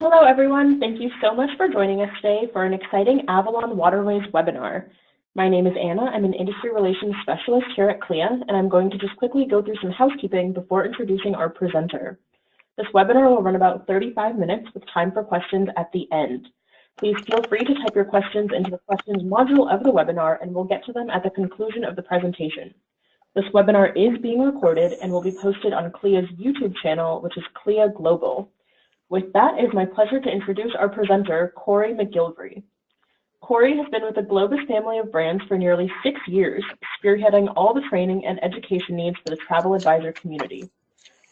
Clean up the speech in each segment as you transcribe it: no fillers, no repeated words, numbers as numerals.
Hello, everyone. Thank you so much for joining us today for an exciting Avalon Waterways webinar. My name is Anna. I'm an Industry Relations Specialist here at CLIA, and I'm going to just quickly go through some housekeeping before introducing our presenter. This webinar will run about 35 minutes with time for questions at the end. Please feel free to type your questions into the questions module of the webinar, and we'll get to them at the conclusion of the presentation. This webinar is being recorded and will be posted on CLIA's YouTube channel, which is CLIA Global. With that, it is my pleasure to introduce our presenter, Corey McGilvery. Corey has been with the Globus family of brands for nearly 6 years, spearheading all the training and education needs for the travel advisor community.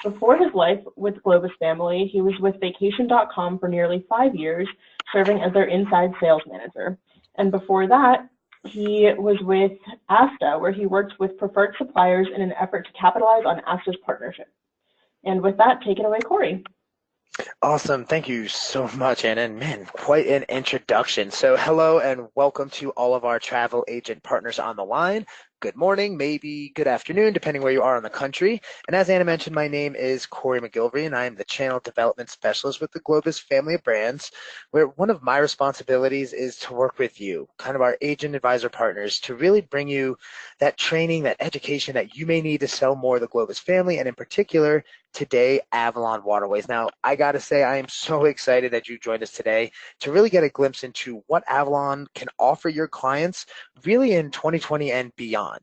Before his life with Globus family, he was with Vacation.com for nearly 5 years, serving as their inside sales manager. And before that, he was with ASTA, where he worked with preferred suppliers in an effort to capitalize on ASTA's partnership. And with that, take it away, Corey. Awesome. Thank you so much, Anna. And man, quite an introduction. So hello and welcome to all of our travel agent partners on the line. Good morning, maybe good afternoon, depending where you are in the country. And as Anna mentioned, my name is Corey McGilvery, and I am the Channel Development Specialist with the Globus family of brands, where one of my responsibilities is to work with you, kind of our agent advisor partners, to really bring you that training, that education that you may need to sell more of the Globus family, and in particular, today, Avalon Waterways. Now, I got to say, I am so excited that you joined us today to really get a glimpse into what Avalon can offer your clients really in 2020 and beyond.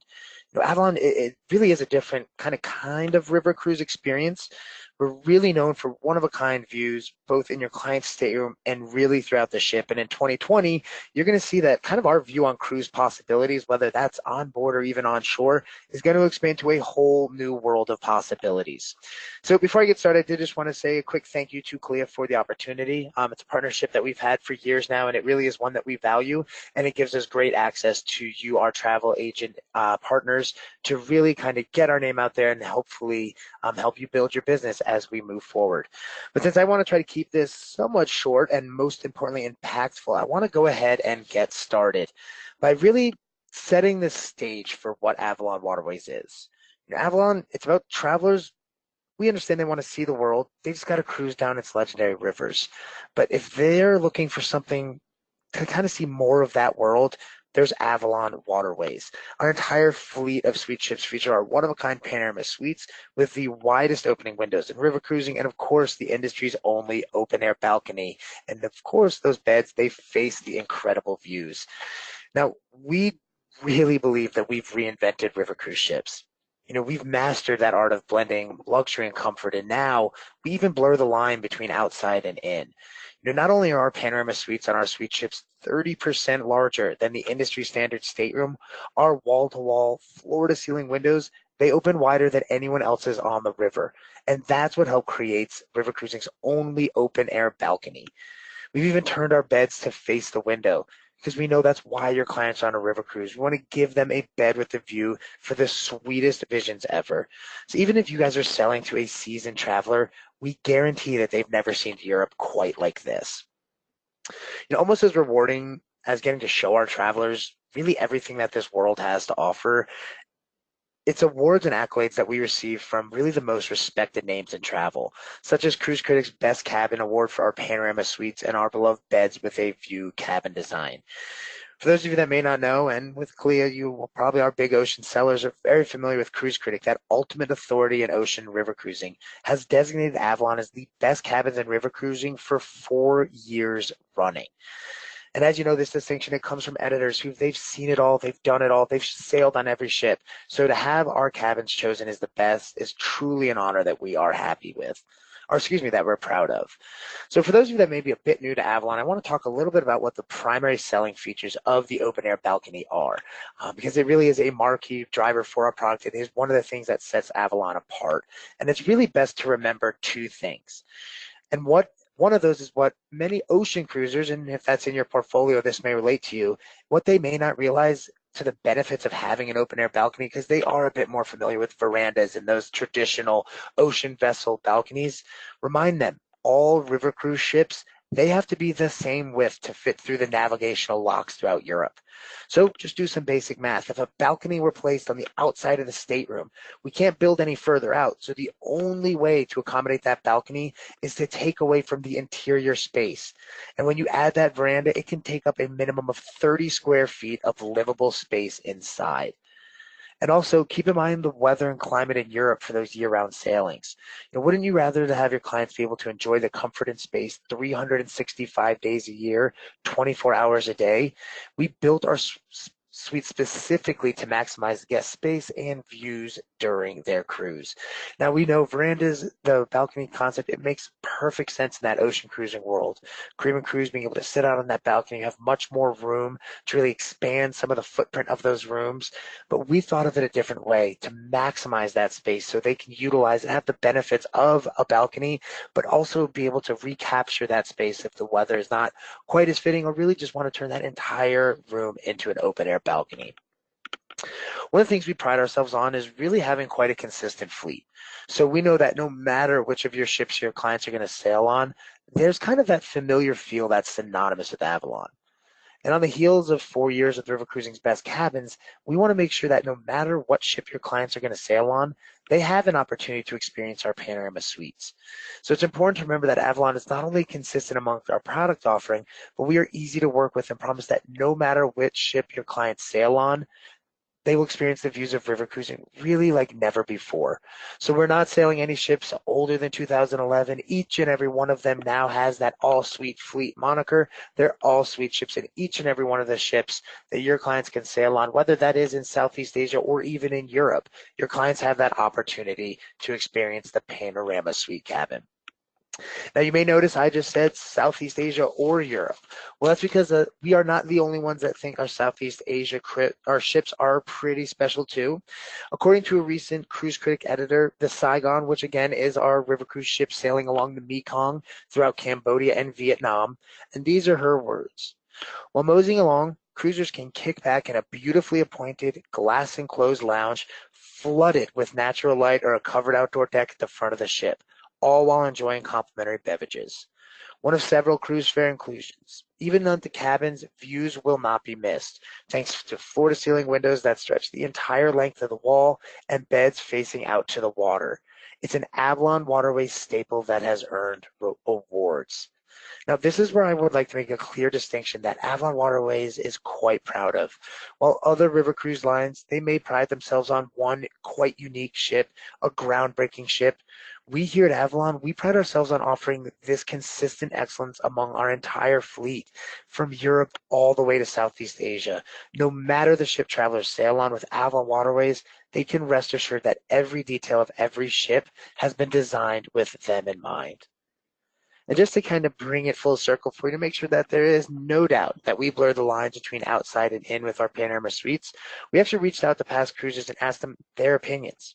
Avalon, it really is a different kind of river cruise experience. We're really known for one-of-a-kind views, both in your client's stateroom and really throughout the ship. And in 2020, you're going to see that kind of our view on cruise possibilities, whether that's on board or even on shore, is going to expand to a whole new world of possibilities. So before I get started, I did just want to say a quick thank you to CLIA for the opportunity. It's a partnership that we've had for years now, and it really is one that we value, and it gives us great access to you, our travel agent partners, to really kind of get our name out there and hopefully help you build your business as we move forward. But since I want to try to keep this somewhat short and most importantly impactful, I want to go ahead and get started by really setting the stage for what Avalon Waterways is. Avalon, it's about travelers. We understand they want to see the world. They just got to cruise down its legendary rivers. But if they're looking for something to kind of see more of that world, there's Avalon Waterways. Our entire fleet of suite ships feature our one-of-a-kind panorama suites with the widest opening windows in river cruising, and of course, the industry's only open-air balcony. And of course, those beds, they face the incredible views. Now, we really believe that we've reinvented river cruise ships. We've mastered that art of blending luxury and comfort, and now we even blur the line between outside and in. Not only are our panorama suites on our suite ships 30% larger than the industry standard stateroom, our wall-to-wall, floor-to-ceiling windows, they open wider than anyone else's on the river. And that's what helped create river cruising's only open-air balcony. We've even turned our beds to face the window, because we know that's why your clients are on a river cruise. We want to give them a bed with a view for the sweetest visions ever. So even if you guys are selling to a seasoned traveler, we guarantee that they've never seen Europe quite like this. Almost as rewarding as getting to show our travelers really everything that this world has to offer, it's awards and accolades that we receive from really the most respected names in travel, such as Cruise Critic's Best Cabin Award for our panorama suites and our beloved beds with a view cabin design. For those of you that may not know, and with CLIA, you probably are big ocean sellers, are very familiar with Cruise Critic, that ultimate authority in ocean river cruising, has designated Avalon as the best cabins in river cruising for 4 years running. And as you know, this distinction, it comes from editors they've seen it all, they've done it all, they've sailed on every ship. So to have our cabins chosen as the best is truly an honor that we are happy with, or excuse me, that we're proud of. So for those of you that may be a bit new to Avalon, I want to talk a little bit about what the primary selling features of the open air balcony are, because it really is a marquee driver for our product. It is one of the things that sets Avalon apart. And it's really best to remember 2 things. And one of those is what many ocean cruisers, and if that's in your portfolio, this may relate to you, what they may not realize to the benefits of having an open air balcony, because they are a bit more familiar with verandas and those traditional ocean vessel balconies. Remind them, all river cruise ships they have to be the same width to fit through the navigational locks throughout Europe. So just do some basic math. If a balcony were placed on the outside of the stateroom, we can't build any further out. So the only way to accommodate that balcony is to take away from the interior space. And when you add that veranda, it can take up a minimum of 30 square feet of livable space inside. And also keep in mind the weather and climate in Europe for those year-round sailings. Wouldn't you rather to have your clients be able to enjoy the comfort and space 365 days a year, 24 hours a day? We built our suite specifically to maximize guest space and views during their cruise. Now we know verandas, the balcony concept, it makes perfect sense in that ocean cruising world. Caribbean cruise, being able to sit out on that balcony, you have much more room to really expand some of the footprint of those rooms. But we thought of it a different way to maximize that space so they can utilize and have the benefits of a balcony, but also be able to recapture that space if the weather is not quite as fitting or really just want to turn that entire room into an open air balcony. One of the things we pride ourselves on is really having quite a consistent fleet. So we know that no matter which of your ships your clients are going to sail on, there's kind of that familiar feel that's synonymous with Avalon. And on the heels of 4 years of River Cruising's best cabins, we want to make sure that no matter what ship your clients are going to sail on, they have an opportunity to experience our panorama suites. So it's important to remember that Avalon is not only consistent amongst our product offering, but we are easy to work with and promise that no matter which ship your clients sail on, they will experience the views of river cruising really like never before. So we're not sailing any ships older than 2011. Each and every one of them now has that all-suite fleet moniker. They're all-suite ships, and each and every one of the ships that your clients can sail on, whether that is in Southeast Asia or even in Europe, your clients have that opportunity to experience the panorama suite cabin. Now, you may notice I just said Southeast Asia or Europe. Well, that's because we are not the only ones that think our Southeast Asia our ships are pretty special too. According to a recent cruise critic editor, the Saigon, which again is our river cruise ship sailing along the Mekong throughout Cambodia and Vietnam, and these are her words. While moseying along, cruisers can kick back in a beautifully appointed, glass-enclosed lounge flooded with natural light or a covered outdoor deck at the front of the ship, all while enjoying complimentary beverages. One of several cruise fare inclusions. Even at the cabins, views will not be missed, thanks to floor-to-ceiling windows that stretch the entire length of the wall and beds facing out to the water. It's an Avalon Waterways staple that has earned awards. Now, this is where I would like to make a clear distinction that Avalon Waterways is quite proud of. While other river cruise lines, they may pride themselves on one quite unique ship, a groundbreaking ship, we here at Avalon, we pride ourselves on offering this consistent excellence among our entire fleet, from Europe all the way to Southeast Asia. No matter the ship travelers sail on with Avalon Waterways, they can rest assured that every detail of every ship has been designed with them in mind. And just to kind of bring it full circle for you to make sure that there is no doubt that we blur the lines between outside and in with our panorama suites, we actually reached out to past cruisers and asked them their opinions.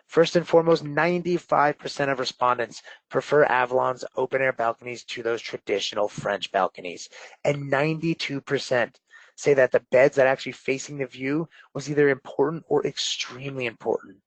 First and foremost, 95% of respondents prefer Avalon's open-air balconies to those traditional French balconies, and 92% say that the beds that actually facing the view was either important or extremely important.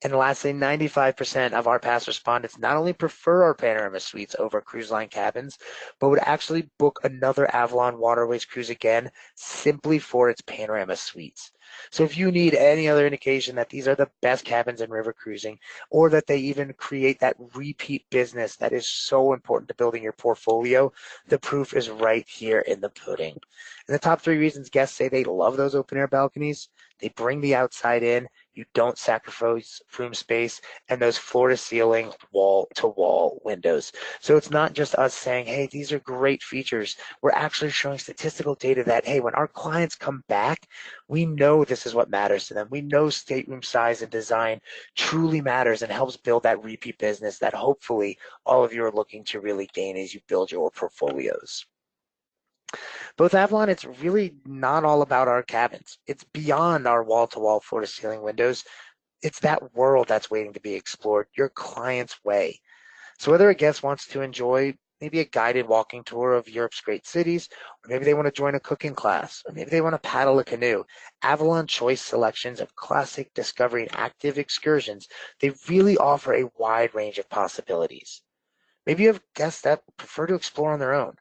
And lastly, 95% of our past respondents not only prefer our panorama suites over cruise line cabins, but would actually book another Avalon Waterways cruise again simply for its panorama suites. So if you need any other indication that these are the best cabins in river cruising, or that they even create that repeat business that is so important to building your portfolio, the proof is right here in the pudding. And the top 3 reasons guests say they love those open air balconies: they bring the outside in, you don't sacrifice room space, and those floor-to-ceiling, wall-to-wall windows. So it's not just us saying, hey, these are great features. We're actually showing statistical data that, hey, when our clients come back, we know this is what matters to them. We know stateroom size and design truly matters and helps build that repeat business that hopefully all of you are looking to really gain as you build your portfolios. Both Avalon, it's really not all about our cabins. It's beyond our wall-to-wall, floor-to-ceiling windows. It's that world that's waiting to be explored, your client's way. So whether a guest wants to enjoy maybe a guided walking tour of Europe's great cities, or maybe they want to join a cooking class, or maybe they want to paddle a canoe, Avalon Choice selections of classic, discovery, and active excursions, they really offer a wide range of possibilities. Maybe you have guests that prefer to explore on their own.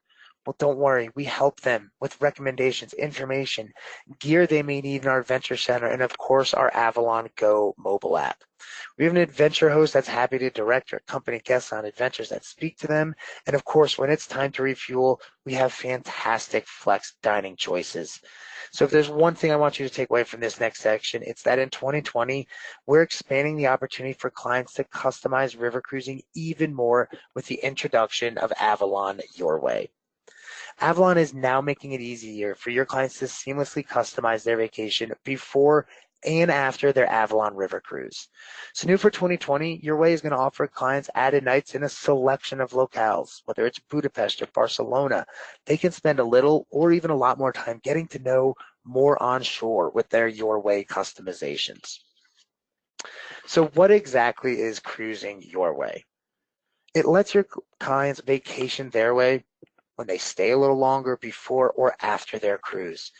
Well, don't worry, we help them with recommendations, information, gear they may need in our adventure center, and of course, our Avalon Go mobile app. We have an adventure host that's happy to direct or accompany guests on adventures that speak to them. And of course, when it's time to refuel, we have fantastic flex dining choices. So if there's one thing I want you to take away from this next section, it's that in 2020, we're expanding the opportunity for clients to customize river cruising even more with the introduction of Avalon Your Way. Avalon is now making it easier for your clients to seamlessly customize their vacation before and after their Avalon River cruise. So new for 2020, Your Way is going to offer clients added nights in a selection of locales, whether it's Budapest or Barcelona. They can spend a little or even a lot more time getting to know more on shore with their Your Way customizations. So what exactly is cruising your way? It lets your clients vacation their way when they stay a little longer before or after their cruise.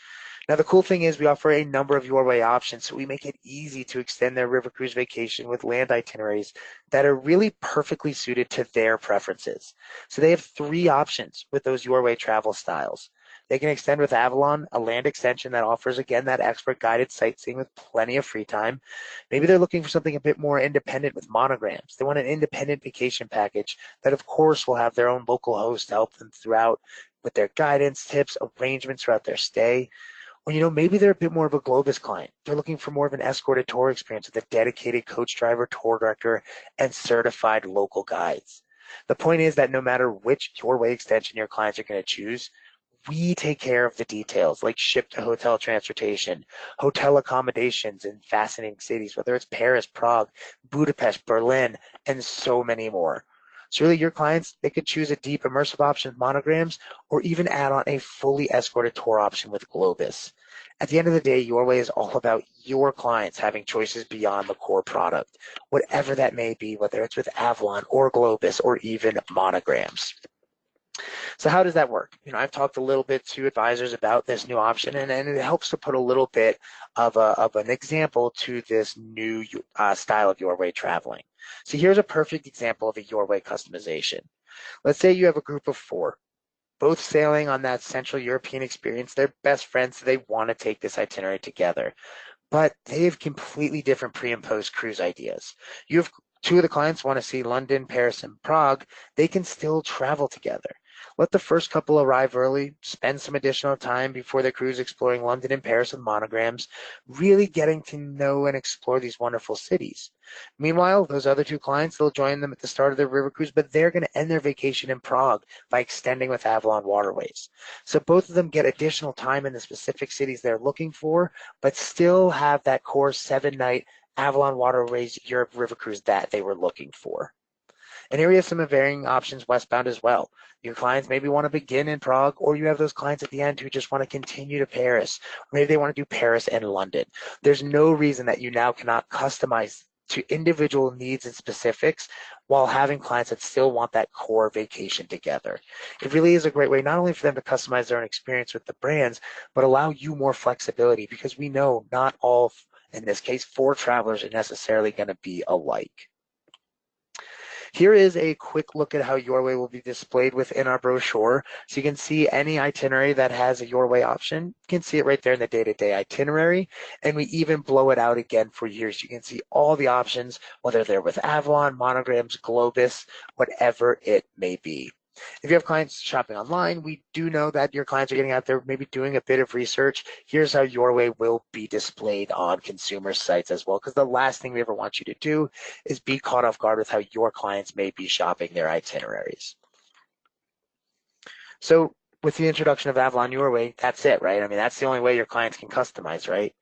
Now, the cool thing is we offer a number of Your Way options, so we make it easy to extend their river cruise vacation with land itineraries that are really perfectly suited to their preferences. So they have 3 options with those Your Way travel styles. They can extend with Avalon, a land extension that offers, again, that expert guided sightseeing with plenty of free time. Maybe they're looking for something a bit more independent with monograms. They want an independent vacation package that, of course, will have their own local host to help them throughout with their guidance, tips, arrangements throughout their stay. Or, maybe they're a bit more of a Globus client. They're looking for more of an escorted tour experience with a dedicated coach driver, tour director, and certified local guides. The point is that no matter which Your Way extension your clients are going to choose, we take care of the details like ship to hotel transportation, hotel accommodations in fascinating cities, whether it's Paris, Prague, Budapest, Berlin, and so many more. So really your clients, they could choose a deep immersive option with monograms or even add on a fully escorted tour option with Globus. At the end of the day, Your Way is all about your clients having choices beyond the core product, whatever that may be, whether it's with Avalon or Globus or even monograms. So how does that work? I've talked a little bit to advisors about this new option, and it helps to put a little bit of an example to this new style of Your Way traveling. So here's a perfect example of a Your Way customization. Let's say you have a group of 4, both sailing on that Central European experience. They're best friends, so they want to take this itinerary together. But they have completely different pre and post cruise ideas. You have 2 of the clients want to see London, Paris, and Prague. They can still travel together. Let the first couple arrive early, spend some additional time before the cruise exploring London and Paris with monograms, really getting to know and explore these wonderful cities. Meanwhile, those other 2 clients, they'll join them at the start of their river cruise, but they're going to end their vacation in Prague by extending with Avalon Waterways. So both of them get additional time in the specific cities they're looking for, but still have that core 7-night Avalon Waterways Europe river cruise that they were looking for. And here we have some varying options westbound as well. Your clients maybe want to begin in Prague, or you have those clients at the end who just want to continue to Paris, or maybe they want to do Paris and London. There's no reason that you now cannot customize to individual needs and specifics while having clients that still want that core vacation together. It really is a great way not only for them to customize their own experience with the brands, but allow you more flexibility, because we know not all, in this case, 4 travelers are necessarily going to be alike. Here is a quick look at how Your Way will be displayed within our brochure. So you can see any itinerary that has a Your Way option. You can see it right there in the day-to-day itinerary. And we even blow it out again for years. You can see all the options, whether they're with Avalon, monograms, Globus, whatever it may be. If you have clients shopping online, we do know that your clients are getting out there, maybe doing a bit of research. Here's how Your Way will be displayed on consumer sites as well, because the last thing we ever want you to do is be caught off guard with how your clients may be shopping their itineraries. So with the introduction of Avalon Your Way, that's it, right? I mean, that's the only way your clients can customize, right?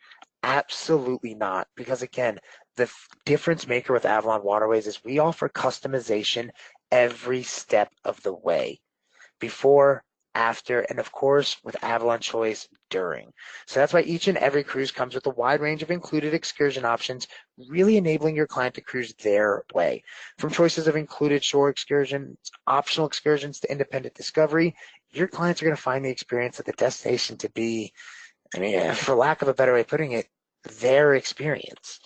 Absolutely not, because again, the difference maker with Avalon Waterways is we offer customization every step of the way, before, after, and of course with Avalon Choice during. So that's why each and every cruise comes with a wide range of included excursion options, really enabling your client to cruise their way. From choices of included shore excursions, optional excursions, to independent discovery, your clients are going to find the experience at the destination to be, for lack of a better way of putting it, their experience.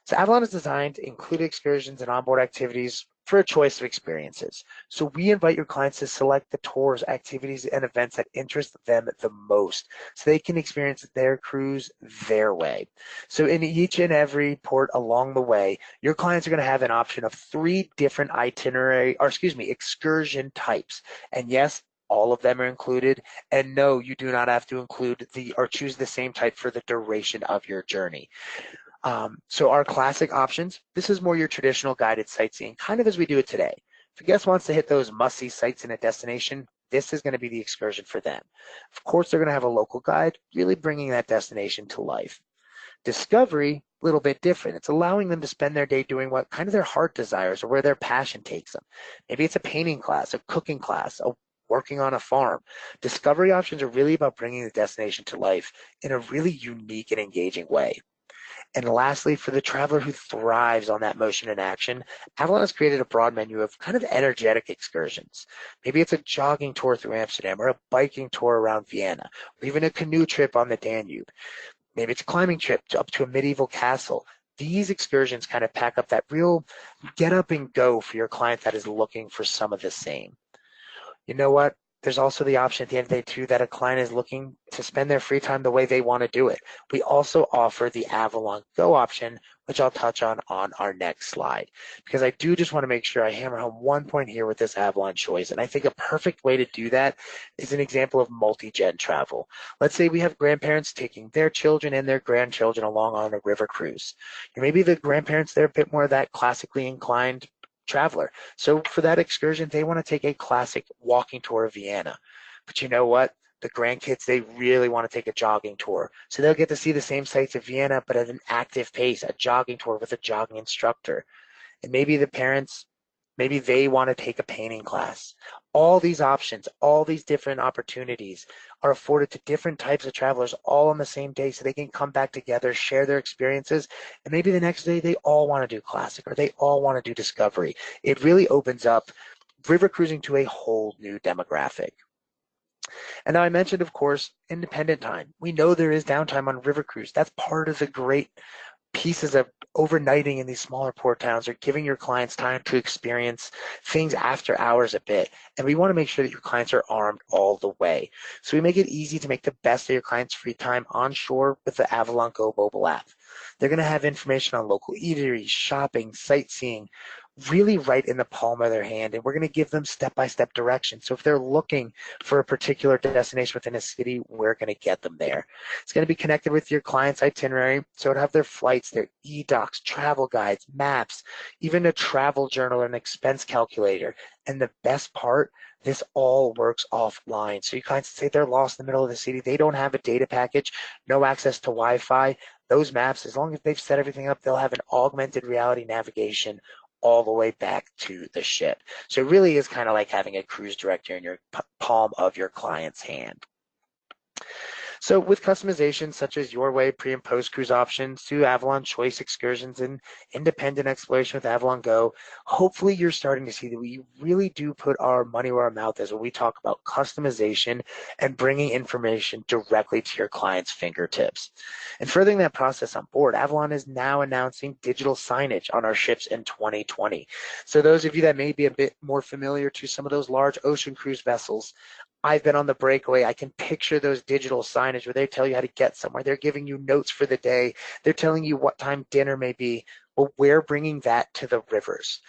So Avalon is designed to include excursions and onboard activities for a choice of experiences. So we invite your clients to select the tours, activities, and events that interest them the most so they can experience their cruise their way. So in each and every port along the way, your clients are going to have an option of 3 different excursion types. And yes, all of them are included. And no, you do not have to include or choose the same type for the duration of your journey. So our classic options, this is more your traditional guided sightseeing, kind of as we do it today. If a guest wants to hit those must-see sites in a destination, this is going to be the excursion for them. Of course, they're going to have a local guide, really bringing that destination to life. Discovery, a little bit different. It's allowing them to spend their day doing what kind of their heart desires or where their passion takes them. Maybe it's a painting class, a cooking class, working on a farm. Discovery options are really about bringing the destination to life in a really unique and engaging way. And lastly, for the traveler who thrives on that motion and action, Avalon has created a broad menu of kind of energetic excursions. Maybe it's a jogging tour through Amsterdam or a biking tour around Vienna, or even a canoe trip on the Danube. Maybe it's a climbing trip up to a medieval castle. These excursions kind of pack up that real get up and go for your client that is looking for some of the same. You know what? There's also the option at the end of the day, too, that a client is looking to spend their free time the way they want to do it. We also offer the Avalon Go option, which I'll touch on our next slide, because I do just want to make sure I hammer home one point here with this Avalon choice. And I think a perfect way to do that is an example of multi-gen travel. Let's say we have grandparents taking their children and their grandchildren along on a river cruise. Or maybe the grandparents, they're a bit more of that classically inclined traveler. So for that excursion, they want to take a classic walking tour of Vienna. But you know what? The grandkids, they really want to take a jogging tour. So they'll get to see the same sights of Vienna, but at an active pace, a jogging tour with a jogging instructor. And maybe the parents, maybe they want to take a painting class. All these options, all these different opportunities are afforded to different types of travelers all on the same day so they can come back together, share their experiences, and maybe the next day they all want to do classic or they all want to do discovery. It really opens up river cruising to a whole new demographic. And now I mentioned, of course, independent time. We know there is downtime on river cruise. That's part of the great pieces of overnighting in these smaller port towns or giving your clients time to experience things after hours a bit. And we want to make sure that your clients are armed all the way. So we make it easy to make the best of your clients' free time on shore with the Avalon Go mobile app. They're going to have information on local eateries, shopping, sightseeing, really right in the palm of their hand. And we're going to give them step-by-step directions. So if they're looking for a particular destination within a city, we're going to get them there. It's going to be connected with your client's itinerary. So it'll have their flights, their e-docs, travel guides, maps, even a travel journal and expense calculator. And the best part, this all works offline. So you clients say they're lost in the middle of the city. They don't have a data package, no access to Wi-Fi. Those maps, as long as they've set everything up, they'll have an augmented reality navigation all the way back to the ship. So it really is kind of like having a cruise director in your palm of your client's hand. So with customizations such as Your Way pre and post cruise options to Avalon Choice excursions and independent exploration with Avalon Go, hopefully you're starting to see that we really do put our money where our mouth is when we talk about customization and bringing information directly to your client's fingertips. And furthering that process on board, Avalon is now announcing digital signage on our ships in 2020. So those of you that may be a bit more familiar to some of those large ocean cruise vessels, I've been on the breakaway. I can picture those digital signage where they tell you how to get somewhere. They're giving you notes for the day. They're telling you what time dinner may be. Well, we're bringing that to the rivers.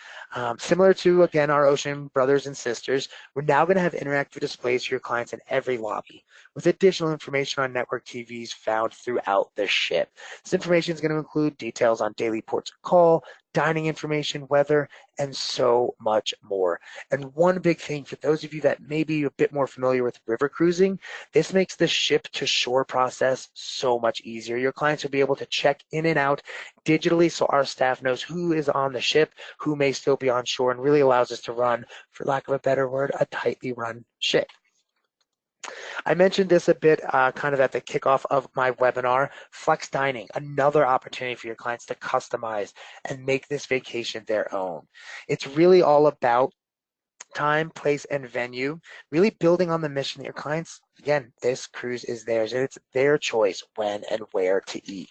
Similar to, again, our ocean brothers and sisters, we're now going to have interactive displays for your clients in every lobby with additional information on network TVs found throughout the ship. This information is going to include details on daily ports of call, dining information, weather, and so much more. And one big thing for those of you that may be a bit more familiar with river cruising, this makes the ship to shore process so much easier. Your clients will be able to check in and out digitally so our staff knows who is on the ship, who may still be on shore, and really allows us to run, for lack of a better word, a tightly run ship. I mentioned this a bit kind of at the kickoff of my webinar, flex dining, another opportunity for your clients to customize and make this vacation their own. It's really all about time, place, and venue, really building on the mission that your clients, again, this cruise is theirs, and it's their choice when and where to eat.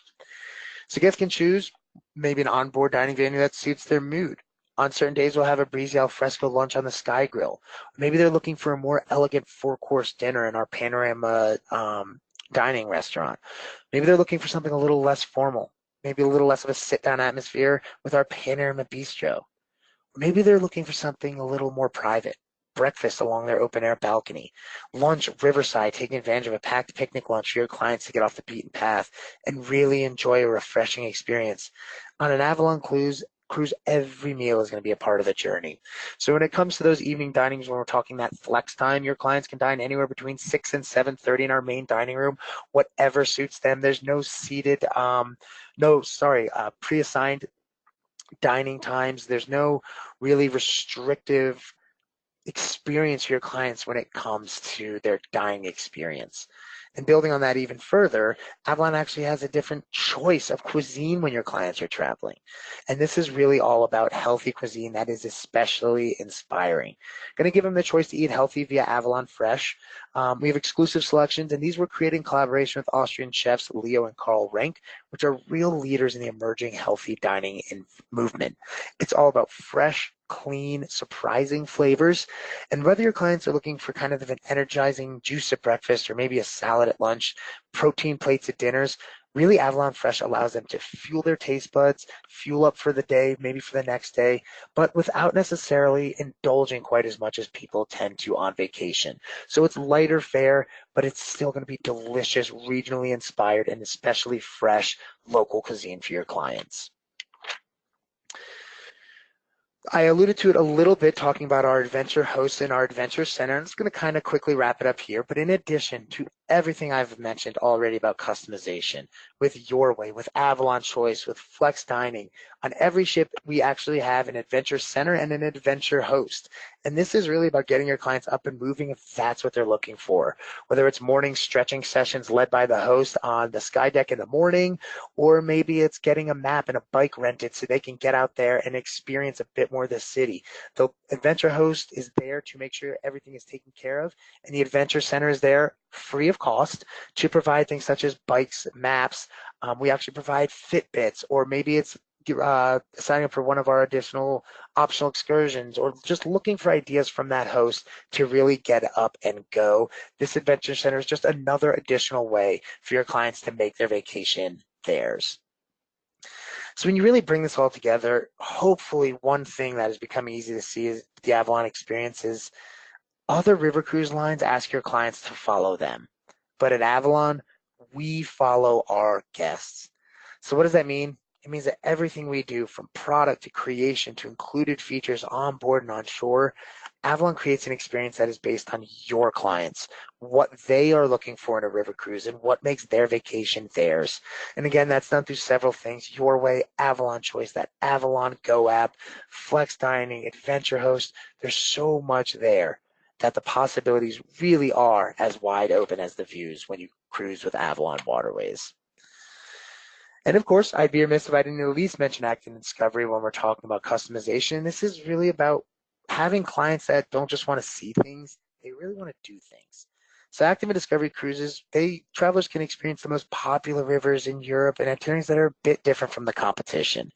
So guests can choose maybe an onboard dining venue that suits their mood, On certain days, we'll have a breezy al fresco lunch on the Sky Grill. Maybe they're looking for a more elegant four-course dinner in our panorama dining restaurant. Maybe they're looking for something a little less formal, maybe a little less of a sit-down atmosphere with our panorama bistro. Maybe they're looking for something a little more private. Breakfast along their open air balcony. Lunch riverside, taking advantage of a packed picnic lunch for your clients to get off the beaten path and really enjoy a refreshing experience. On an Avalon cruise, every meal is going to be a part of the journey. So when it comes to those evening dinings, when we're talking that flex time, your clients can dine anywhere between 6 and 7:30 in our main dining room, whatever suits them. There's no pre-assigned dining times. There's no really restrictive experience for your clients when it comes to their dining experience. And building on that even further, Avalon actually has a different choice of cuisine when your clients are traveling. And this is really all about healthy cuisine that is especially inspiring. Going to give them the choice to eat healthy via Avalon Fresh. We have exclusive selections, and these were created in collaboration with Austrian chefs Leo and Carl Renk, which are real leaders in the emerging healthy dining movement. It's all about fresh, clean, surprising flavors. And whether your clients are looking for kind of an energizing juice at breakfast or maybe a salad at lunch, protein plates at dinners, really Avalon Fresh allows them to fuel their taste buds, fuel up for the day, maybe for the next day, but without necessarily indulging quite as much as people tend to on vacation. So it's lighter fare, but it's still going to be delicious, regionally inspired, and especially fresh local cuisine for your clients. I alluded to it a little bit talking about our adventure hosts and our adventure center. I'm just going to kind of quickly wrap it up here. But in addition to everything I've mentioned already about customization with Your Way, with Avalon Choice, with Flex Dining, on every ship we actually have an adventure center and an adventure host. And this is really about getting your clients up and moving if that's what they're looking for. Whether it's morning stretching sessions led by the host on the sky deck in the morning, or maybe it's getting a map and a bike rented so they can get out there and experience a bit more of the city. The adventure host is there to make sure everything is taken care of, and the adventure center is there free of cost to provide things such as bikes, maps. We actually provide Fitbits, or maybe it's signing up for one of our additional optional excursions, or just looking for ideas from that host to really get up and go. This adventure center is just another additional way for your clients to make their vacation theirs. So when you really bring this all together, hopefully one thing that is becoming easy to see is the Avalon experience is other river cruise lines ask your clients to follow them. But at Avalon, we follow our guests. So what does that mean? It means that everything we do, from product to creation to included features on board and on shore, Avalon creates an experience that is based on your clients, what they are looking for in a river cruise, and what makes their vacation theirs. And again, that's done through several things: Your Way, Avalon Choice, that Avalon Go app, Flex Dining, Adventure Host. There's so much there that the possibilities really are as wide open as the views when you cruise with Avalon Waterways. And of course, I'd be remiss if I didn't at least mention active discovery when we're talking about customization. This is really about having clients that don't just want to see things, they really want to do things. So active and discovery cruises, travelers can experience the most popular rivers in Europe and itineraries that are a bit different from the competition.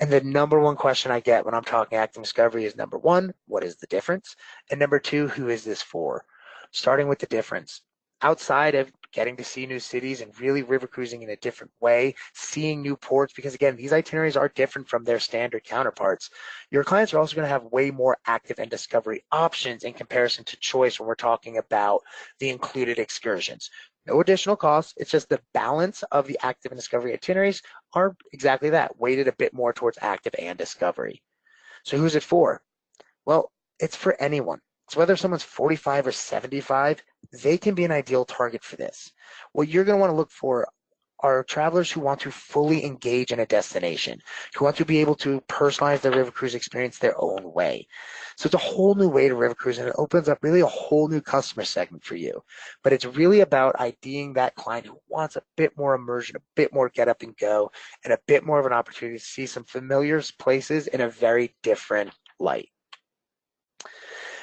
And the number one question I get when I'm talking active discovery is, number one, what is the difference? And number two, who is this for? Starting with the difference. Outside of getting to see new cities and really river cruising in a different way, seeing new ports, because again, these itineraries are different from their standard counterparts. Your clients are also going to have way more active and discovery options in comparison to choice when we're talking about the included excursions. No additional costs. It's just the balance of the active and discovery itineraries are exactly that, weighted a bit more towards active and discovery. So who's it for? Well, it's for anyone. So whether someone's 45 or 75, they can be an ideal target for this. What you're going to want to look for are travelers who want to fully engage in a destination, who want to be able to personalize their river cruise experience their own way. So it's a whole new way to river cruise, and it opens up really a whole new customer segment for you. But it's really about IDing that client who wants a bit more immersion, a bit more get up and go, and a bit more of an opportunity to see some familiar places in a very different light.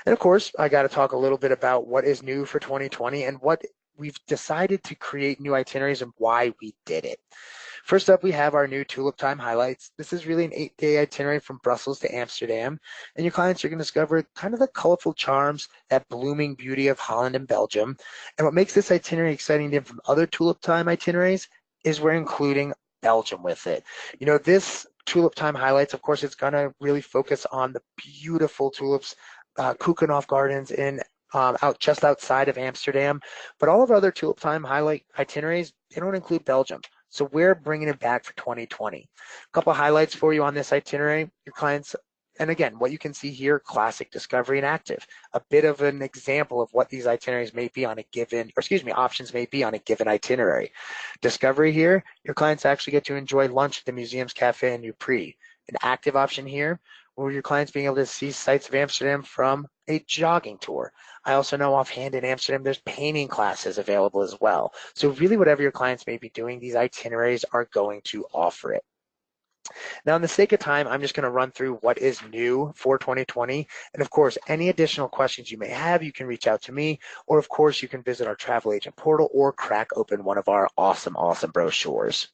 And of course, I got to talk a little bit about what is new for 2020 and what we've decided to create new itineraries and why we did it. First up, we have our new Tulip Time highlights. This is really an 8-day itinerary from Brussels to Amsterdam, and your clients are going to discover kind of the colorful charms, that blooming beauty of Holland and Belgium. And what makes this itinerary exciting different from other Tulip Time itineraries is we're including Belgium with it. This Tulip Time highlights, of course, it's going to really focus on the beautiful tulips, Keukenhof Gardens in out just outside of Amsterdam. But all of our other Tulip Time highlight itineraries, they don't include Belgium. So we're bringing it back for 2020. A couple of highlights for you on this itinerary. Your clients, and again, what you can see here, classic, discovery, and active. A bit of an example of what these itineraries may be on a given, or excuse me, options may be on a given itinerary. Discovery here, your clients actually get to enjoy lunch at the museum's cafe in Nupri. An active option here, where your clients being able to see sights of Amsterdam from a jogging tour. I also know offhand in Amsterdam, there's painting classes available as well. So really whatever your clients may be doing, these itineraries are going to offer it. Now, in the sake of time, I'm just going to run through what is new for 2020. And of course, any additional questions you may have, you can reach out to me, or of course, you can visit our travel agent portal or crack open one of our awesome brochures.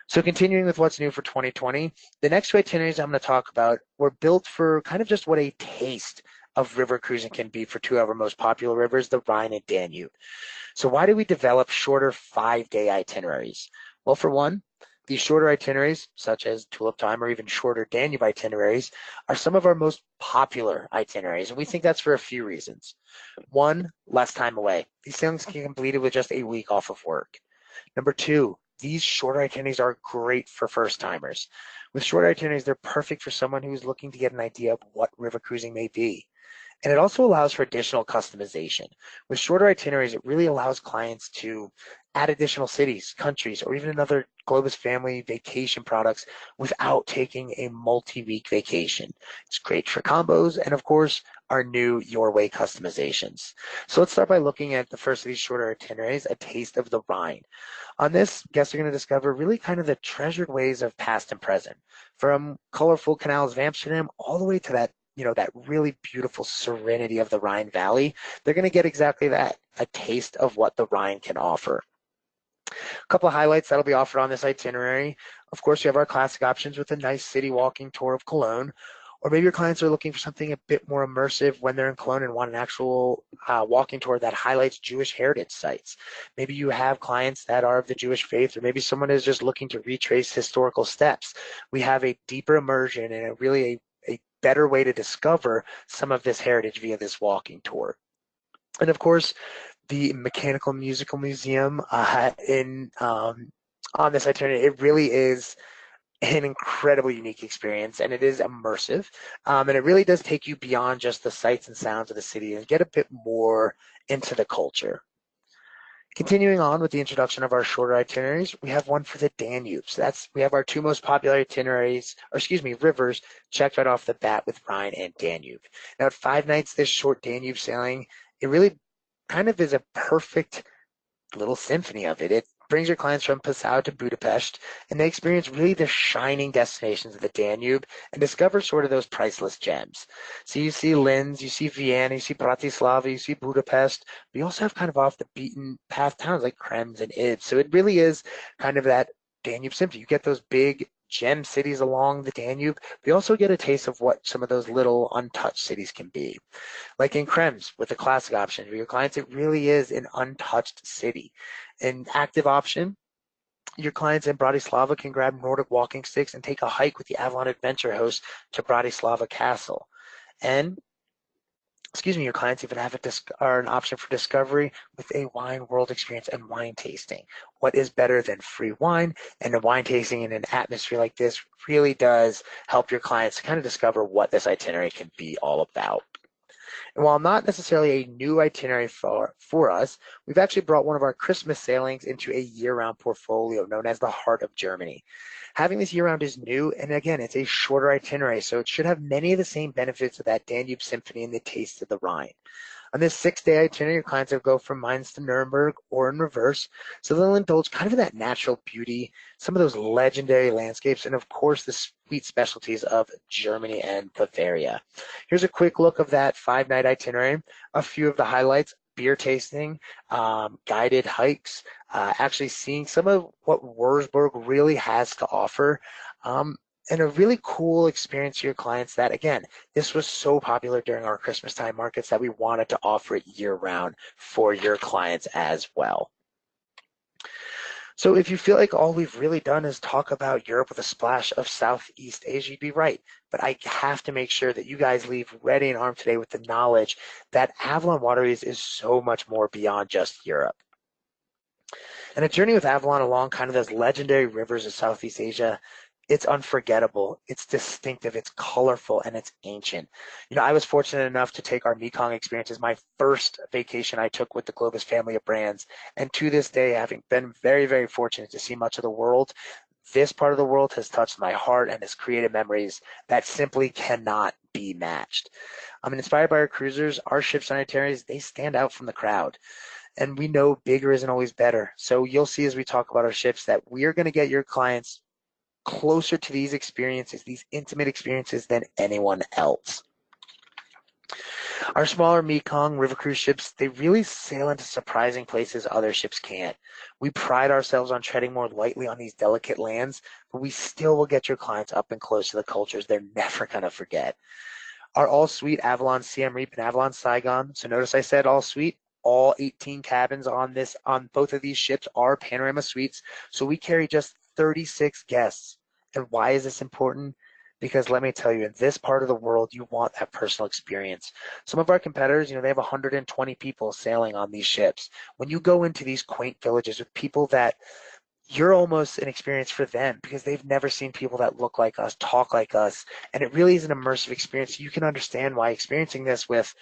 So continuing with what's new for 2020, the next two itineraries I'm going to talk about were built for kind of just what a taste of river cruising can be for two of our most popular rivers, the Rhine and Danube. So why do we develop shorter 5-day itineraries? Well, for one, these shorter itineraries, such as Tulip Time or even shorter Danube itineraries, are some of our most popular itineraries, and we think that's for a few reasons. One, less time away. These sailings can be completed with just a week off of work. Number two, these shorter itineraries are great for first timers. With shorter itineraries, they're perfect for someone who's looking to get an idea of what river cruising may be. And it also allows for additional customization. With shorter itineraries, it really allows clients to add additional cities, countries, or even another Globus family vacation products without taking a multi-week vacation. It's great for combos and, of course, our new Your Way customizations. So let's start by looking at the first of these shorter itineraries, A Taste of the Rhine. On this, guests are going to discover really kind of the treasured ways of past and present, from colorful canals of Amsterdam all the way to that that really beautiful serenity of the Rhine Valley. They're going to get exactly that, a taste of what the Rhine can offer. A couple of highlights that'll be offered on this itinerary. Of course, we have our classic options with a nice city walking tour of Cologne, or maybe your clients are looking for something a bit more immersive when they're in Cologne and want an actual walking tour that highlights Jewish heritage sites. Maybe you have clients that are of the Jewish faith, or maybe someone is just looking to retrace historical steps. We have a deeper immersion and a better way to discover some of this heritage via this walking tour. And of course, the Mechanical Musical Museum on this itinerary, it really is an incredibly unique experience, and it is immersive, and it really does take you beyond just the sights and sounds of the city and get a bit more into the culture. Continuing on with the introduction of our shorter itineraries, we have one for the Danube. So we have our two most popular rivers checked right off the bat with Rhine and Danube. Now at 5 nights, this short Danube sailing, it really kind of is a perfect little symphony of it. It brings your clients from Passau to Budapest, and they experience really the shining destinations of the Danube and discover sort of those priceless gems. So you see Linz, you see Vienna, you see Bratislava, you see Budapest, but you also have kind of off the beaten path towns like Krems and Ib. So it really is kind of that Danube symphony. You get those big gem cities along the Danube, but you also get a taste of what some of those little untouched cities can be. Like in Krems with the classic option, for your clients, it really is an untouched city. An active option, your clients in Bratislava can grab Nordic walking sticks and take a hike with the Avalon Adventure host to Bratislava Castle. And your clients even have an option for discovery with a wine world experience and wine tasting. What is better than free wine? And a wine tasting in an atmosphere like this really does help your clients to kind of discover what this itinerary can be all about. And while not necessarily a new itinerary for us, we've actually brought one of our Christmas sailings into a year-round portfolio known as the Heart of Germany. Having this year-round is new, and again, it's a shorter itinerary, so it should have many of the same benefits of that Danube Symphony and the taste of the Rhine. On this 6-day itinerary, your clients will go from Mainz to Nuremberg or in reverse, so they'll indulge kind of in that natural beauty, some of those legendary landscapes, and of course the sweet specialties of Germany and Bavaria. Here's a quick look of that 5-night itinerary. A few of the highlights: beer tasting, guided hikes, actually seeing some of what Wurzburg really has to offer, and a really cool experience for your clients that, again, this was so popular during our Christmas time markets that we wanted to offer it year round for your clients as well. So if you feel like all we've really done is talk about Europe with a splash of Southeast Asia, you'd be right. But I have to make sure that you guys leave ready and armed today with the knowledge that Avalon Waterways is so much more beyond just Europe. And a journey with Avalon along kind of those legendary rivers of Southeast Asia, it's unforgettable, it's distinctive, it's colorful, and it's ancient. I was fortunate enough to take our Mekong experience as my first vacation I took with the Globus family of brands. And to this day, having been very, very fortunate to see much of the world, this part of the world has touched my heart and has created memories that simply cannot be matched. I'm inspired by our cruisers, our ships and itineraries, they stand out from the crowd. And we know bigger isn't always better. So you'll see as we talk about our ships that we are going to get your clients closer to these experiences, these intimate experiences than anyone else. Our smaller Mekong river cruise ships, they really sail into surprising places other ships can't. We pride ourselves on treading more lightly on these delicate lands, but we still will get your clients up and close to the cultures they're never going to forget. Our all-suite Avalon Siem Reap and Avalon Saigon, so notice I said all-suite, all 18 cabins on both of these ships are panorama suites, so we carry just 36 guests. And why is this important? Because let me tell you, in this part of the world, you want that personal experience. Some of our competitors, they have 120 people sailing on these ships. When you go into these quaint villages with people that you're almost an experience for them because they've never seen people that look like us, talk like us, and it really is an immersive experience. You can understand why experiencing this with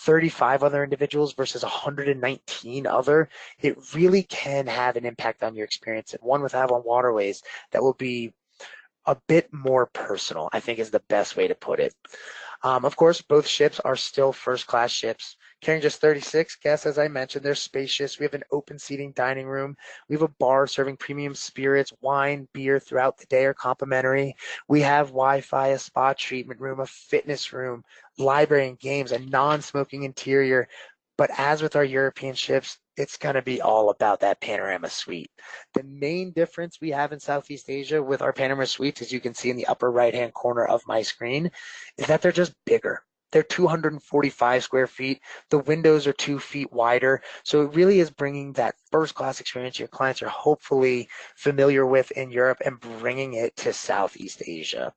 35 other individuals versus 119 other, it really can have an impact on your experience. And one with Avalon Waterways that will be a bit more personal, I think is the best way to put it. Of course, both ships are still first-class ships, carrying just 36 guests, as I mentioned. They're spacious. We have an open seating dining room. We have a bar serving premium spirits, wine, beer throughout the day are complimentary. We have Wi-Fi, a spa treatment room, a fitness room, library and games, a non-smoking interior. But as with our European ships, it's going to be all about that panorama suite. The main difference we have in Southeast Asia with our panorama suites, as you can see in the upper right-hand corner of my screen, is that they're just bigger. They're 245 square feet. The windows are 2 feet wider. So it really is bringing that first-class experience your clients are hopefully familiar with in Europe and bringing it to Southeast Asia.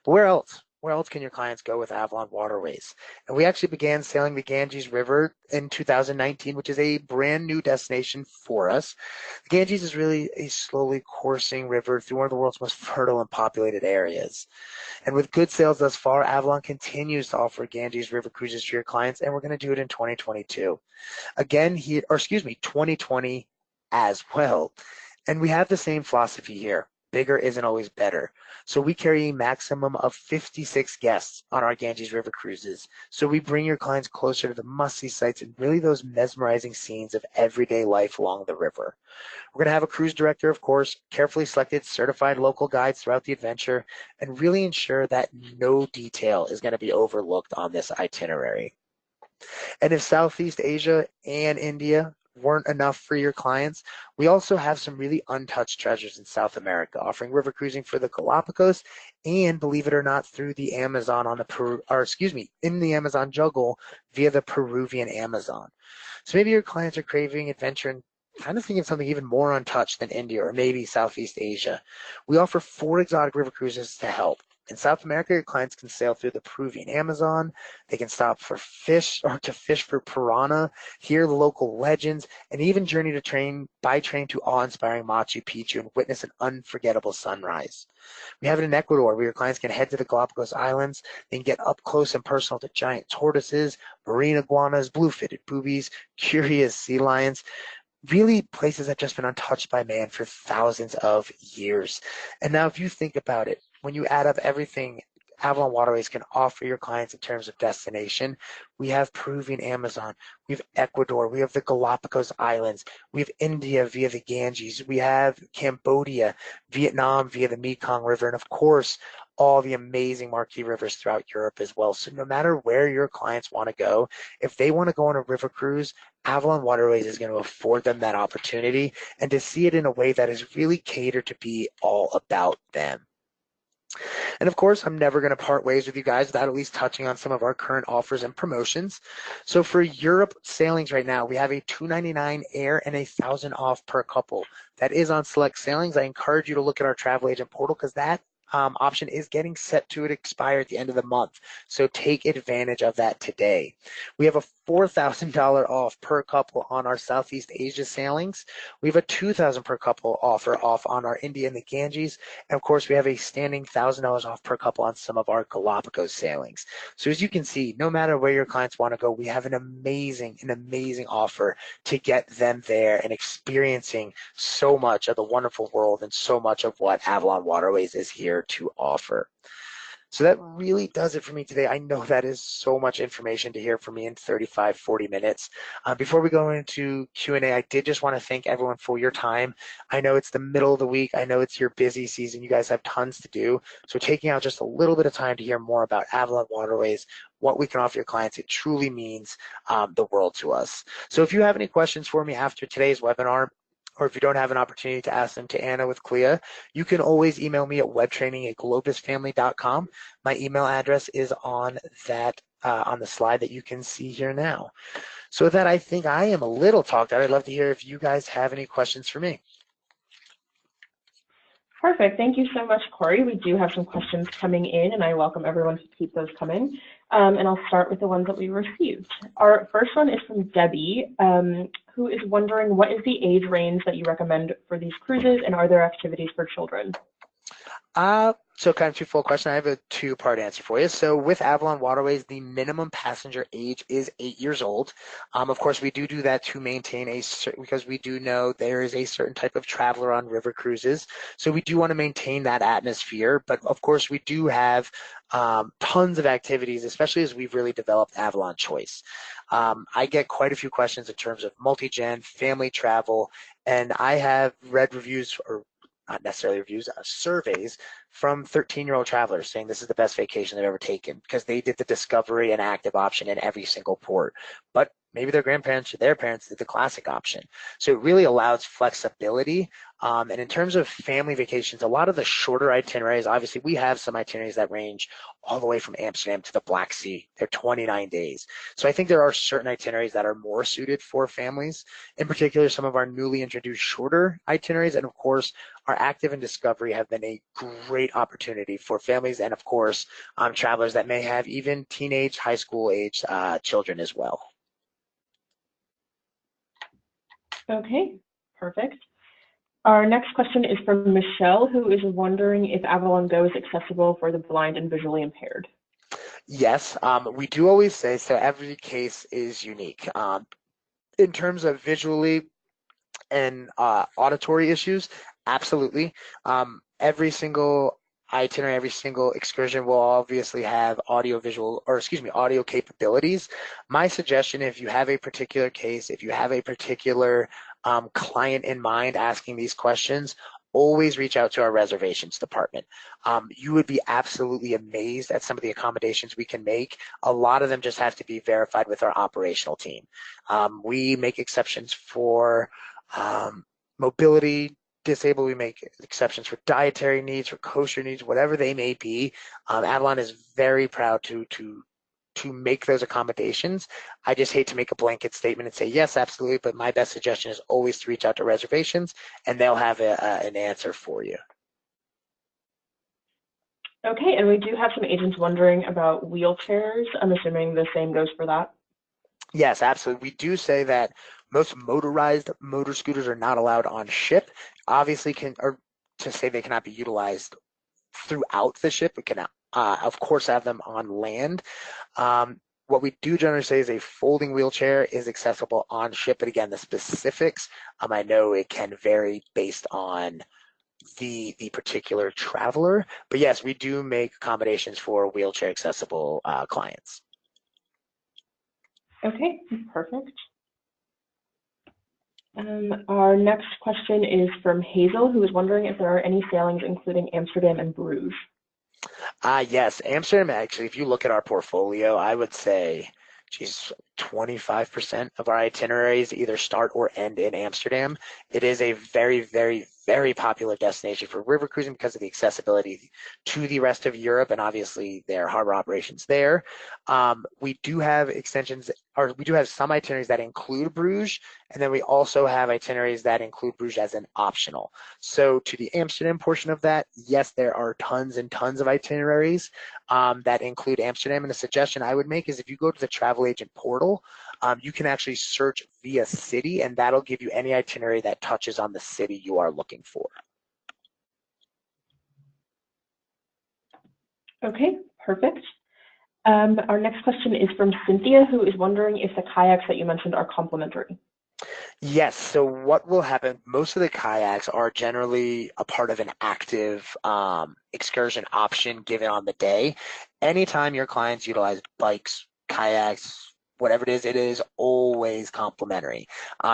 But where else? Where else can your clients go with Avalon Waterways? And we actually began sailing the Ganges River in 2019, which is a brand new destination for us. The Ganges is really a slowly coursing river through one of the world's most fertile and populated areas. And with good sales thus far, Avalon continues to offer Ganges River cruises for your clients, and we're going to do it in 2022. Again, 2020 as well. And we have the same philosophy here. Bigger isn't always better. So we carry a maximum of 56 guests on our Ganges River cruises. So we bring your clients closer to the must-see sites and really those mesmerizing scenes of everyday life along the river. We're going to have a cruise director, of course, carefully selected, certified local guides throughout the adventure, and really ensure that no detail is going to be overlooked on this itinerary. And if Southeast Asia and India weren't enough for your clients, we also have some really untouched treasures in South America, offering river cruising for the Galapagos and, believe it or not, through the Amazon in the Amazon jungle via the Peruvian Amazon. So maybe your clients are craving adventure and kind of thinking of something even more untouched than India or maybe Southeast Asia. We offer 4 exotic river cruises to help. In South America, your clients can sail through the Peruvian Amazon. They can stop for fish or to fish for piranha, hear the local legends, and even journey by train to awe-inspiring Machu Picchu and witness an unforgettable sunrise. We have it in Ecuador, where your clients can head to the Galapagos Islands. They can get up close and personal to giant tortoises, marine iguanas, blue-footed boobies, curious sea lions. Really places that have just been untouched by man for thousands of years. And now if you think about it, when you add up everything Avalon Waterways can offer your clients in terms of destination, we have Peruvian Amazon, we have Ecuador, we have the Galapagos Islands, we have India via the Ganges, we have Cambodia, Vietnam via the Mekong River, and of course, all the amazing marquee rivers throughout Europe as well. So no matter where your clients want to go, if they want to go on a river cruise, Avalon Waterways is going to afford them that opportunity and to see it in a way that is really catered to be all about them. And of course, I'm never going to part ways with you guys without at least touching on some of our current offers and promotions. So for Europe sailings right now, we have a $299 air and $1,000 off per couple. That is on select sailings. I encourage you to look at our travel agent portal because that option is getting set to expire at the end of the month. So take advantage of that today. We have a $4,000 off per couple on our Southeast Asia sailings. We have a $2,000 per couple offer off on our India and the Ganges. And of course, we have a standing $1,000 off per couple on some of our Galapagos sailings. So as you can see, no matter where your clients want to go, we have an amazing offer to get them there and experiencing so much of the wonderful world and so much of what Avalon Waterways is here to offer. So that really does it for me today. I know that is so much information to hear from me in 35, 40 minutes. Before we go into Q&A, I did just want to thank everyone for your time. I know it's the middle of the week. I know it's your busy season. You guys have tons to do. So taking out just a little bit of time to hear more about Avalon Waterways, what we can offer your clients, it truly means the world to us. So if you have any questions for me after today's webinar, or if you don't have an opportunity to ask them to Anna with Clea, you can always email me at webtraining@globusfamily.com. My email address is on that on the slide that you can see here now. So with that, I think I am a little talked out. I'd love to hear if you guys have any questions for me. Perfect. Thank you so much, Corey. We do have some questions coming in, and I welcome everyone to keep those coming. And I'll start with the ones that we received. Our first one is from Debbie, who is wondering what is the age range that you recommend for these cruises, and are there activities for children? So kind of twofold question. I have a two-part answer for you. So with Avalon Waterways, the minimum passenger age is 8 years old. Of course, we do that to maintain because we do know there is a certain type of traveler on river cruises. So we do want to maintain that atmosphere. But of course, we do have tons of activities, especially as we've really developed Avalon Choice. I get quite a few questions in terms of multi-gen, family travel, and I have read reviews or not necessarily reviews, surveys from 13-year-old travelers saying this is the best vacation they've ever taken because they did the discovery and active option in every single port. But maybe their grandparents or their parents did the classic option. So it really allows flexibility. And in terms of family vacations, a lot of the shorter itineraries, obviously we have some itineraries that range all the way from Amsterdam to the Black Sea. They're 29 days. So I think there are certain itineraries that are more suited for families, in particular some of our newly introduced shorter itineraries. And of course, our active and discovery have been a great opportunity for families and of course, travelers that may have even teenage, high school age children as well. Okay, perfect. Our next question is from Michelle, who is wondering if Avalon Go is accessible for the blind and visually impaired. Yes, we do always say, so every case is unique. In terms of visually and auditory issues, absolutely. Every single itinerary, every single excursion will obviously have audio capabilities. My suggestion, if you have a particular case, if you have a particular client in mind asking these questions, always reach out to our reservations department. You would be absolutely amazed at some of the accommodations we can make. A lot of them just have to be verified with our operational team. We make exceptions for mobility disabled. We make exceptions for dietary needs, for kosher needs, whatever they may be. Avalon is very proud to make those accommodations. I just hate to make a blanket statement and say, yes, absolutely, but my best suggestion is always to reach out to reservations and they'll have an answer for you. Okay, and we do have some agents wondering about wheelchairs. I'm assuming the same goes for that. Yes, absolutely. We do say that most motorized motor scooters are not allowed on ship. Obviously, to say they cannot be utilized throughout the ship. We can, of course, have them on land. What we do generally say is a folding wheelchair is accessible on ship, but again, the specifics, I know it can vary based on the particular traveler. But yes, we do make accommodations for wheelchair accessible clients. Okay, perfect. Our next question is from Hazel, who is wondering if there are any sailings including Amsterdam and Bruges. Yes, Amsterdam actually, if you look at our portfolio, I would say, geez, 25% of our itineraries either start or end in Amsterdam. It is a very, very, very popular destination for river cruising because of the accessibility to the rest of Europe and obviously their harbor operations there. We do have extensions, or we do have some itineraries that include Bruges, and then we also have itineraries that include Bruges as an optional. So to the Amsterdam portion of that, yes, there are tons and tons of itineraries that include Amsterdam. And the suggestion I would make is if you go to the travel agent portal, you can actually search via city, and that'll give you any itinerary that touches on the city you are looking for. Okay, perfect. Our next question is from Cynthia, who is wondering if the kayaks that you mentioned are complimentary. Yes, so what will happen, most of the kayaks are generally a part of an active excursion option given on the day. Anytime your clients utilize bikes, kayaks, whatever it is always complimentary.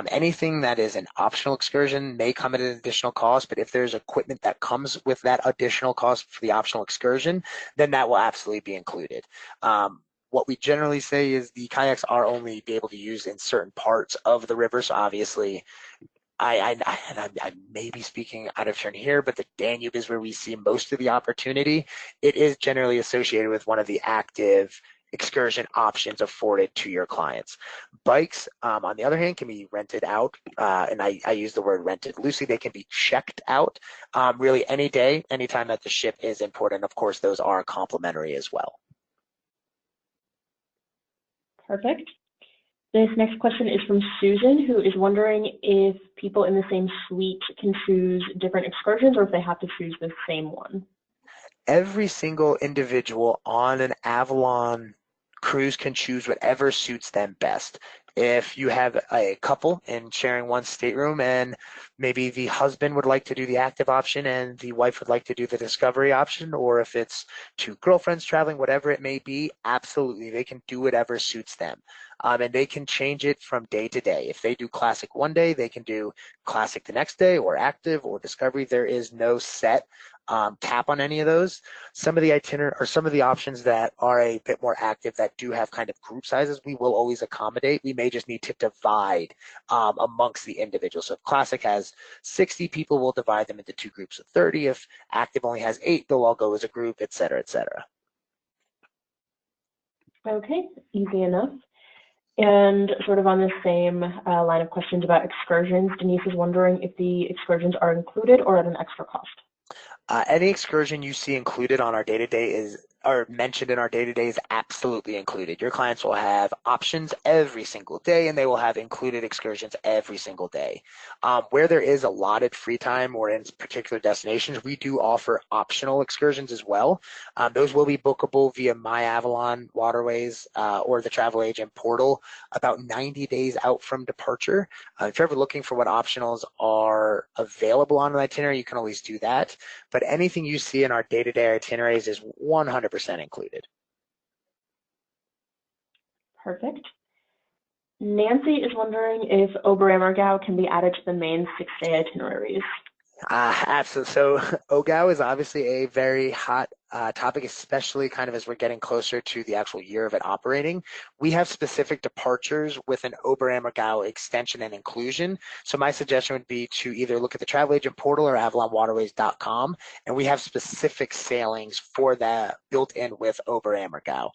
Anything that is an optional excursion may come at an additional cost, but if there's equipment that comes with that additional cost for the optional excursion, then that will absolutely be included. What we generally say is the kayaks are only be able to use in certain parts of the river. So obviously, I may be speaking out of turn here, but the Danube is where we see most of the opportunity. It is generally associated with one of the active excursion options afforded to your clients. Bikes, on the other hand, can be rented out, and I use the word rented loosely. They can be checked out really any day, anytime that the ship is in port, and of course, those are complimentary as well. Perfect. This next question is from Susan, who is wondering if people in the same suite can choose different excursions or if they have to choose the same one. Every single individual on an Avalon cruise can choose whatever suits them best. If you have a couple and sharing one stateroom and maybe the husband would like to do the active option and the wife would like to do the discovery option, or if it's two girlfriends traveling, whatever it may be, absolutely, they can do whatever suits them. And they can change it from day to day. If they do classic one day, they can do classic the next day or active or discovery. There is no set cap on any of those. Some of the itinerary or some of the options that are a bit more active that do have kind of group sizes, we will always accommodate. We may just need to divide amongst the individuals. So if Classic has 60 people, we'll divide them into two groups of 30. If Active only has 8, they'll all go as a group, et cetera, et cetera. Okay, easy enough. And sort of on the same line of questions about excursions, Denise is wondering if the excursions are included or at an extra cost. Any excursion you see included on our day-to-day is, or mentioned in our day-to-day is absolutely included. Your clients will have options every single day, and they will have included excursions every single day. Where there is allotted free time or in particular destinations, we do offer optional excursions as well. Those will be bookable via My Avalon Waterways or the travel agent portal about 90 days out from departure. If you're ever looking for what optionals are available on an itinerary, you can always do that. But anything you see in our day-to-day itineraries is 100% included. Perfect. Nancy is wondering if Oberammergau can be added to the main 6-day itineraries. Absolutely. So OGAO is obviously a very hot topic, especially kind of as we're getting closer to the actual year of it operating. We have specific departures with an Oberammergau extension and inclusion. So my suggestion would be to either look at the travel agent portal or avalonwaterways.com, and we have specific sailings for that built in with Oberammergau.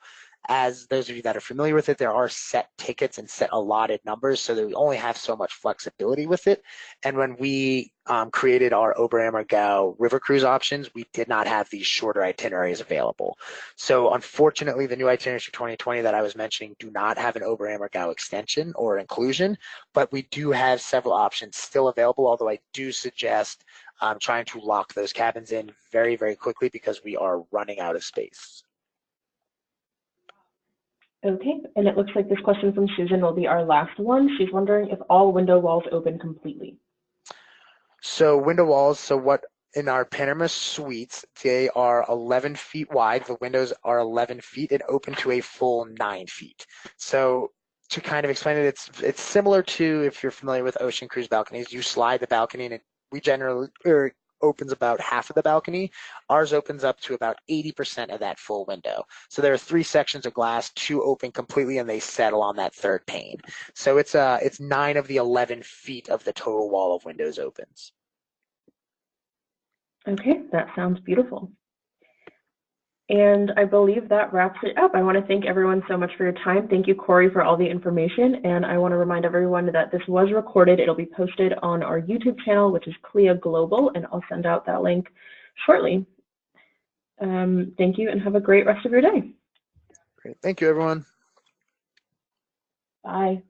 As those of you that are familiar with it, there are set tickets and set allotted numbers, so that we only have so much flexibility with it. And when we created our Oberammergau river cruise options, we did not have these shorter itineraries available. So unfortunately, the new itineraries for 2020 that I was mentioning do not have an Oberammergau extension or inclusion, but we do have several options still available, although I do suggest trying to lock those cabins in very, very quickly because we are running out of space. Okay, and it looks like this question from Susan will be our last one. She's wondering if all window walls open completely. So window walls, so what in our Panorama suites, they are 11 feet wide. The windows are 11 feet and open to a full 9 feet. So to kind of explain it, it's similar to if you're familiar with ocean cruise balconies. You slide the balcony and we generally, or opens about half of the balcony. Ours opens up to about 80% of that full window. So there are 3 sections of glass, 2 open completely, and they settle on that third pane. So it's 9 of the 11 feet of the total wall of windows opens. Okay, that sounds beautiful. And I believe that wraps it up. I want to thank everyone so much for your time. Thank you, Corey, for all the information. And I want to remind everyone that this was recorded. It'll be posted on our YouTube channel, which is Clea Global, and I'll send out that link shortly. Thank you, and have a great rest of your day. Great. Thank you, everyone. Bye.